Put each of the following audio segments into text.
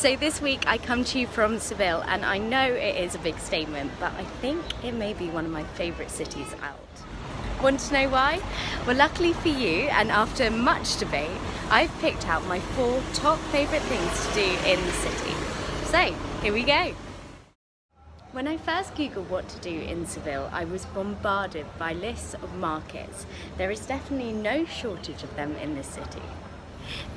So this week I come to you from Seville, and I know it is a big statement, but I think it may be one of my favourite cities out. Want to know why? Well, luckily for you, and after much debate, I've picked out my 4 top favourite things to do in the city. So, here we go. When I first googled what to do in Seville, I was bombarded by lists of markets. There is definitely no shortage of them in this city.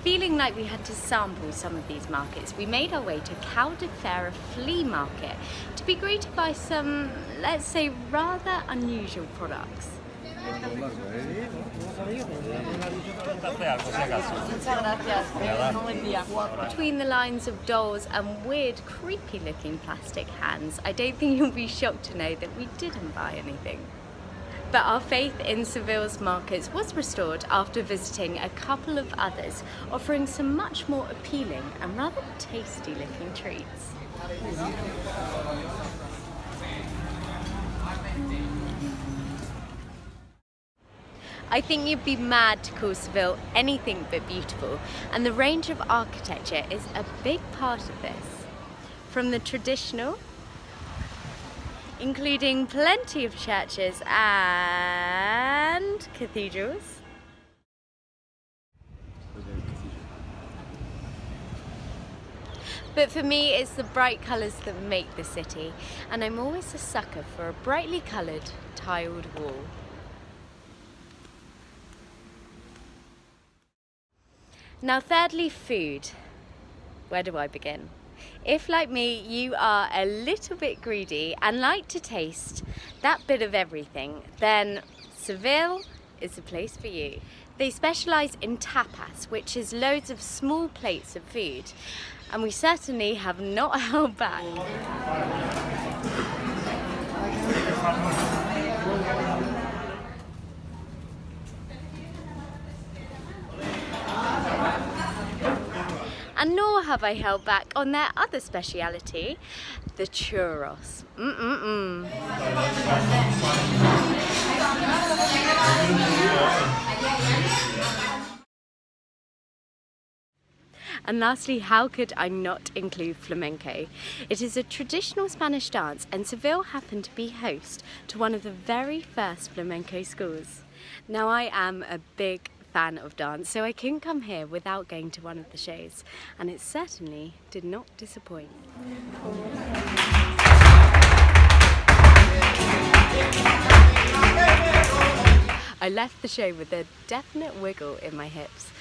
Feeling like we had to sample some of these markets, we made our way to Caldefera Flea Market to be greeted by some, let's say, rather unusual products. Between the lines of dolls and weird, creepy looking plastic hands, I don't think you'll be shocked to know that we didn't buy anything. But our faith in Seville's markets was restored after visiting a couple of others, offering some much more appealing and rather tasty looking treats. I think you'd be mad to call Seville anything but beautiful, and the range of architecture is a big part of this. From the traditional, including plenty of churches and cathedrals, but for me it's the bright colours that make the city, and I'm always a sucker for a brightly coloured tiled wall. Now thirdly, food. Where do I begin? If, like me, you are a little bit greedy and like to taste that bit of everything, then Seville is the place for you. They specialise in tapas, which is loads of small plates of food, and we certainly have not held back. And nor have I held back on their other speciality, the churros. And lastly, how could I not include flamenco? It is a traditional Spanish dance, and Seville happened to be host to one of the very first flamenco schools. Now, I am a big fan of dance, so I couldn't come here without going to one of the shows, and it certainly did not disappoint. I left the show with a definite wiggle in my hips.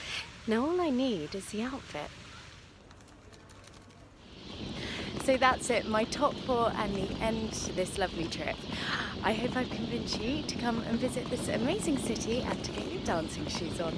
Now all I need is the outfit. So that's it, my top 4 and the end to this lovely trip. I hope I've convinced you to come and visit this amazing city and to get your dancing shoes on.